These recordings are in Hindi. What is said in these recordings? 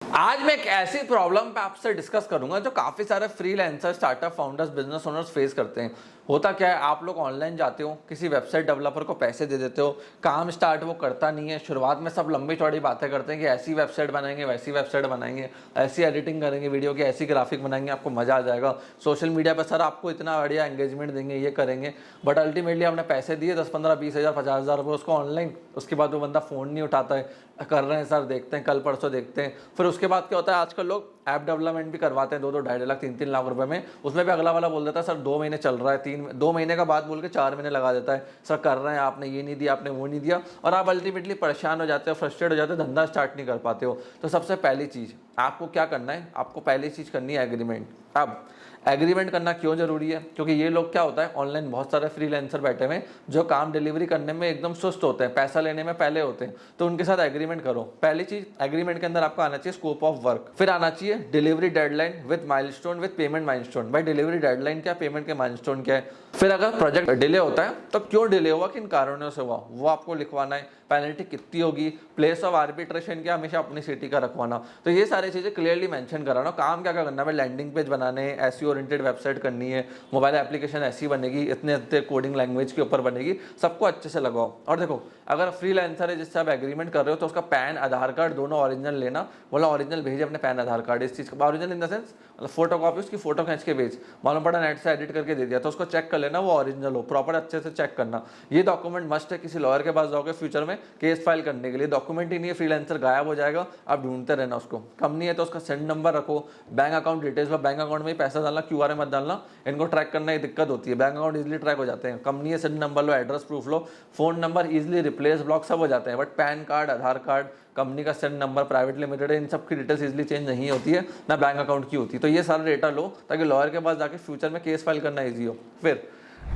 आज मैं एक ऐसी प्रॉब्लम पे आपसे डिस्कस करूंगा जो काफी सारे freelancer, startup founders, business owners face करते हैं। होता क्या है, आप लोग ऑनलाइन जाते हो, किसी वेबसाइट डेवलपर को पैसे दे देते हो, काम स्टार्ट वो करता नहीं है। शुरुआत में सब लंबी चौड़ी बातें करते हैं कि ऐसी वेबसाइट बनाएंगे, वैसी वेबसाइट बनाएंगे, ऐसी एडिटिंग करेंगे वीडियो की, ऐसी ग्राफिक बनाएंगे, आपको मजा आ जाएगा। सोशल मीडिया पर सर आपको इतना बढ़िया एंगेजमेंट देंगे, ये करेंगे। बट अल्टीमेटली आपने पैसे दिए 10, 15, 20 हज़ार, 50 हज़ार रुपये उसको ऑनलाइन, उसके बाद वो बंदा फ़ोन नहीं उठाता है। कर रहे हैं सर, देखते हैं कल परसों देखते हैं। फिर उसके बाद क्या होता है, आजकल लोग ऐप डेवलपमेंट भी करवाते हैं 2-2, 2.5 लाख, 3-3 लाख रुपए में। उसमें भी अगला वाला बोल देता है सर 2 महीने चल रहा है, 2 महीने का बात बोल के 4 महीने लगा देता है। सर कर रहे हैं, आपने ये नहीं दिया, आपने वो नहीं दिया, और आप अल्टीमेटली परेशान हो जाते हो, फ्रस्ट्रेट हो जाते हो, धंधा स्टार्ट नहीं कर पाते हो। तो सबसे पहली चीज़ आपको क्या करना है, आपको पहली चीज़ करनी है एग्रीमेंट। अब एग्रीमेंट करना क्यों जरूरी है? क्योंकि ये लोग क्या होता है, ऑनलाइन बहुत सारे फ्रीलांसर बैठे हुए हैं जो काम डिलीवरी करने में एकदम सुस्त होते हैं, पैसा लेने में पहले होते हैं। तो उनके साथ एग्रीमेंट करो। पहली चीज, एग्रीमेंट के अंदर आपको आना चाहिए स्कोप ऑफ वर्क, फिर आना चाहिए delivery deadline with milestone, with payment milestone. भाई डिलीवरी डेडलाइन क्या, पेमेंट के माइलस्टोन क्या है। फिर अगर प्रोजेक्ट डिले होता है तो क्यों डिले हुआ, किन कारणों से हुआ, वो आपको लिखवाना है। पेनल्टी कितनी होगी, प्लेस ऑफ आर्बिट्रेशन क्या, हमेशा अपनी सिटी का रखवाना। तो ये सारी चीजें क्लियरली मेंशन कराना। काम क्या क्या करना है, लैंडिंग पेज बनाने, एसईओ ओरिएंटेड वेबसाइट करनी है, मोबाइल एप्लीकेशन ऐसी बनेगी, इतने इतने कोडिंग लैंग्वेज के ऊपर बनेगी, सबको अच्छे से लगाओ। और देखो, अगर फ्रीलांसर है जिससे आप एग्रीमेंट कर रहे हो तो उसका पैन, आधार कार्ड दोनों ओरिजिनल लेना। बोला ओरिजिनल भेजे अपने पैन, आधार कार्ड, इस चीज़ का ओरिजिनल इन द सेंस मतलब फोटो कॉपी, उसकी फोटो खींच के भेज। मालूम पड़ा नेट से एडिट करके दे दिया तो उसको चेक कर लेना वो ओरिजिनल हो, प्रॉपर अच्छे से चेक करना। ये डॉक्यूमेंट मस्ट है। किसी लॉयर के पास जाओगे फ्यूचर में केस फाइल करने के लिए, डॉक्यूमेंट ही नहीं है, फ्रीलांसर गायब हो जाएगा, आप ढूंढते रहना उसको। कम नहीं है तो उसका सेंड नंबर रखो, bank account details, bank account में ही पैसा डालना, क्यूआर मत डालना, इनको ट्रैक करना ही दिक्कत होती है। बैंक अकाउंट इजीली ट्रैक हो जाते हैं। कंपनी है, सेंड नंबर लो, एड्रेस प्रूफ लो, phone number easily replace, block सब हो जाते हैं। But pan card, Aadhaar card, company का सेंड नंबर, प्राइवेट लिमिटेड है, इन सब की डिटेल्स इजीली चेंज नहीं होती है, ना बैंक अकाउंट की होती है। तो ये सारा डेटा लो ताकि लॉयर के पास जाके फ्यूचर में केस फाइल करना ईजी हो। फिर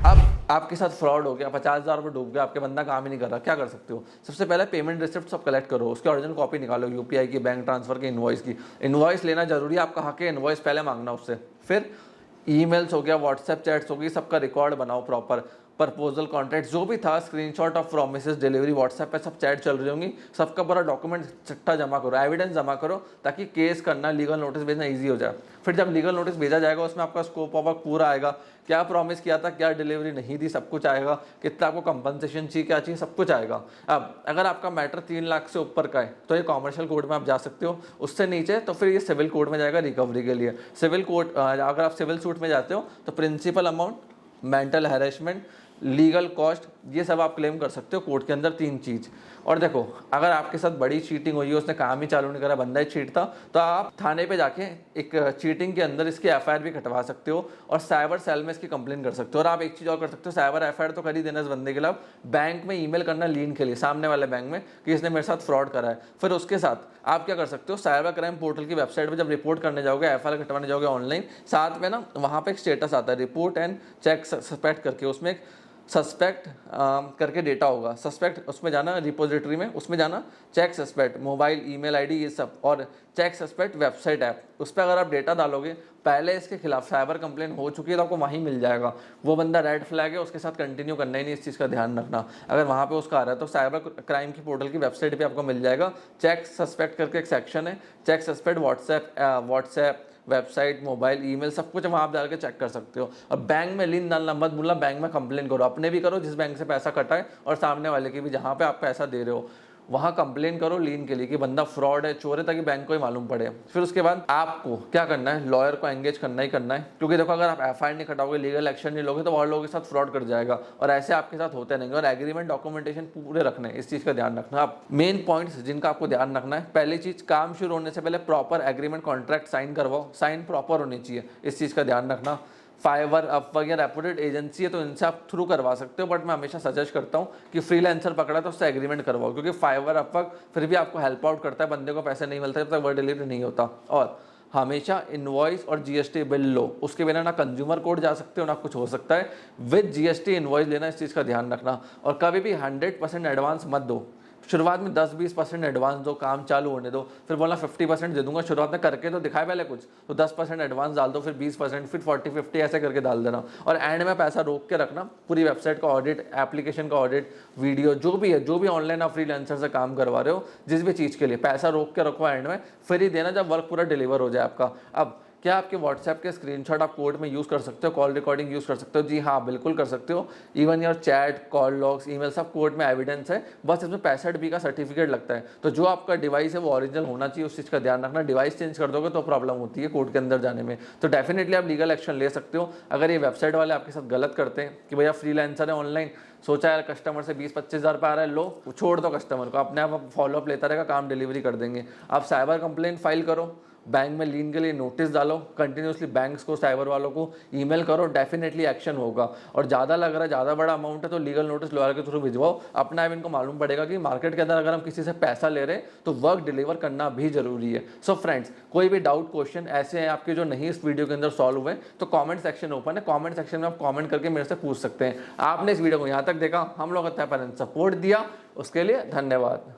अब आपके साथ फ्रॉड हो गया, 50,000 रुपये डूब गया, आपके बंदा काम ही नहीं कर रहा, क्या कर सकते हो? सबसे पहले पेमेंट रिसिप्ट सब कलेक्ट करो, उसकी ओरिजिनल कॉपी निकालो, यूपीआई की, बैंक ट्रांसफर की, इनवॉइस की। इनवॉइस लेना जरूरी है, आपका हक है इनवॉइस पहले मांगना उससे। फिर ईमेल्स हो गया, व्हाट्सएप चैट्स हो गई, सबका रिकॉर्ड बनाओ प्रॉपर। प्रपोजल, कॉन्ट्रैक्ट जो भी था, screenshot of promises, delivery, WhatsApp पे सब चैट चल रही होंगी, सबका पूरा डॉक्यूमेंट चिट्ठा जमा करो, एविडेंस जमा करो, ताकि केस करना, लीगल नोटिस भेजना ईजी हो जाए। फिर जब लीगल नोटिस भेजा जाएगा उसमें आपका स्कोप ऑफ वर्क पूरा आएगा, क्या प्रॉमिस किया था, क्या डिलीवरी नहीं दी, सब कुछ आएगा, कितना आपको कंपनसेशन चाहिए, क्या चाहिए, सब कुछ आएगा। अब अगर आपका मैटर 3 लाख से ऊपर का है तो ये कॉमर्शियल कोर्ट में आप जा सकते हो, उससे नीचे तो फिर ये सिविल कोर्ट में जाएगा रिकवरी के लिए। सिविल कोर्ट, अगर आप सिविल सूट में जाते हो तो principal amount, mental harassment, legal cost, ये सब आप क्लेम कर सकते हो कोर्ट के अंदर, 3 चीज़। और देखो, अगर आपके साथ बड़ी चीटिंग हुई है, उसने काम ही चालू नहीं करा, बंदा ही चीट था, तो आप थाने पे जाके एक चीटिंग के अंदर इसकी एफआईआर भी कटवा सकते हो और साइबर सेल में इसकी कंप्लेन कर सकते हो। और आप एक चीज़ और कर सकते हो, साइबर एफआईआर तो कर ही देना इस बंदे के खिलाफ, बैंक में ईमेल करना लीन के लिए, सामने वाले बैंक में, कि इसने मेरे साथ फ्रॉड करा है। फिर उसके साथ आप क्या कर सकते हो, साइबर क्राइम पोर्टल की वेबसाइट पर जब रिपोर्ट करने जाओगे, एफआईआर कटवाने जाओगे ऑनलाइन, साथ में ना वहाँ पे एक स्टेटस आता है, रिपोर्ट एंड चेक सस्पेक्ट करके, उसमें एक सस्पेक्ट करके डेटा होगा, सस्पेक्ट उसमें जाना, रिपोजिटरी में उसमें जाना, check suspect mobile, email ID, ये सब, और चेक सस्पेक्ट वेबसाइट ऐप, उस पर अगर आप डेटा डालोगे, पहले इसके खिलाफ साइबर कंप्लेन हो चुकी है तो आपको वहीं मिल जाएगा। वो बंदा रेड फ्लैग है, उसके साथ कंटिन्यू करना ही नहीं, इस चीज़ का ध्यान रखना। अगर वहाँ पे उसका आ रहा है तो साइबर क्राइम की पोर्टल की वेबसाइट पे आपको मिल जाएगा, चेक सस्पेक्ट करके एक सेक्शन है, check suspect WhatsApp, website, mobile, email, सब कुछ वहाँ आप डाल के चेक कर सकते हो। और बैंक में लिंक डालना मत भूलना, बैंक में कंप्लेन करो, अपने भी करो जिस बैंक से पैसा कटा है, और सामने वाले की भी जहाँ पे आप पैसा दे रहे हो, वहाँ कंप्लेन करो लीन के लिए कि बंदा फ्रॉड है, चोर है, ताकि बैंक को ही मालूम पड़े। फिर उसके बाद आपको क्या करना है, लॉयर को एंगेज करना ही करना है, क्योंकि देखो अगर आप एफआईआर नहीं कटाओगे, लीगल एक्शन नहीं लोगे, तो और लोगों के साथ फ्रॉड कर जाएगा, और ऐसे आपके साथ होते रहेंगे। और एग्रीमेंट डॉक्यूमेंटेशन पूरे रखने, इस चीज़ का ध्यान रखना। आप मेन पॉइंट्स जिनका आपको ध्यान रखना है, पहली चीज़, काम शुरू होने से पहले प्रॉपर एग्रीमेंट कॉन्ट्रैक्ट साइन करवाओ, साइन प्रॉपर होनी चाहिए, इस चीज़ का ध्यान रखना। फाइवर, अपवर्क या रेपुटेड एजेंसी है तो इनसे आप थ्रू करवा सकते हो, बट मैं हमेशा सजेस्ट करता हूँ कि फ्रीलांसर पकड़ा तो उससे एग्रीमेंट करवाओ, क्योंकि फाइवर, अपवर्क फिर भी आपको हेल्प आउट करता है, बंदे को पैसे नहीं मिलते जब तक वर्ड डिलीवरी नहीं होता। और हमेशा इनवॉइस और जीएसटी बिल लो, उसके बिना ना कंज्यूमर कोर्ट जा सकते हो ना कुछ हो सकता है। विद जीएसटी इनवॉइस लेना, इस चीज़ का ध्यान रखना। और कभी भी 100% एडवांस मत दो, शुरुआत में 10-20% एडवांस दो, काम चालू होने दो, फिर बोला 50% दे दूंगा, शुरुआत में करके तो दिखाए पहले कुछ, तो 10% एडवांस डाल दो, फिर 20%, फिर 40-50 ऐसे करके डाल देना, और एंड में पैसा रोक के रखना। पूरी वेबसाइट का ऑडिट, एप्लीकेशन का ऑडिट, वीडियो जो भी है, जो भी ऑनलाइन आप फ्रीलांसर से काम करवा रहे हो, जिस भी चीज़ के लिए पैसा रोक के रखो एंड में, फिर ही देना जब वर्क पूरा डिलीवर हो जाए आपका। अब क्या आपके व्हाट्सएप के स्क्रीनशॉट आप कोर्ट में यूज़ कर सकते हो, कॉल रिकॉर्डिंग यूज़ कर सकते हो? जी हाँ, बिल्कुल कर सकते हो। Even your chat, call logs, email सब कोर्ट में एविडेंस है, बस इसमें 65 का सर्टिफिकेट लगता है। तो जो आपका डिवाइस है वो ओरिजिनल होना चाहिए, उस चीज़ का ध्यान रखना। डिवाइस चेंज कर दोगे तो प्रॉब्लम होती है कोर्ट के अंदर जाने में। तो डेफिनेटली आप लीगल एक्शन ले सकते हो अगर ये वेबसाइट वाले आपके साथ गलत करते हैं कि भैया फ्रीलांसर है ऑनलाइन, सोचा यार कस्टमर से 20-25 हज़ार पे आ रहा है, लो छोड़ दो कस्टमर को, अपने आप फॉलोअप लेता रहेगा, काम डिलीवरी कर देंगे। आप साइबर कंप्लेंट फाइल करो, बैंक में लीन के लिए नोटिस डालो, कंटिन्यूसली बैंक्स को, साइबर वालों को ईमेल करो, डेफिनेटली एक्शन होगा। और ज़्यादा लग रहा है, ज़्यादा बड़ा अमाउंट है तो लीगल नोटिस लॉयर के थ्रू भिजवाओ। अपना इनको मालूम पड़ेगा कि मार्केट के अंदर अगर हम किसी से पैसा ले रहे हैं तो वर्क डिलीवर करना भी जरूरी है। सो फ्रेंड्स, कोई भी डाउट, क्वेश्चन ऐसे हैं आपके जो नहीं इस वीडियो के अंदर सॉल्व हुए, तो कॉमेंट सेक्शन ओपन है, कॉमेंट सेक्शन में आप कॉमेंट करके मेरे से पूछ सकते हैं। आपने इस वीडियो को यहाँ तक देखा, हम लोग सपोर्ट दिया, उसके लिए धन्यवाद।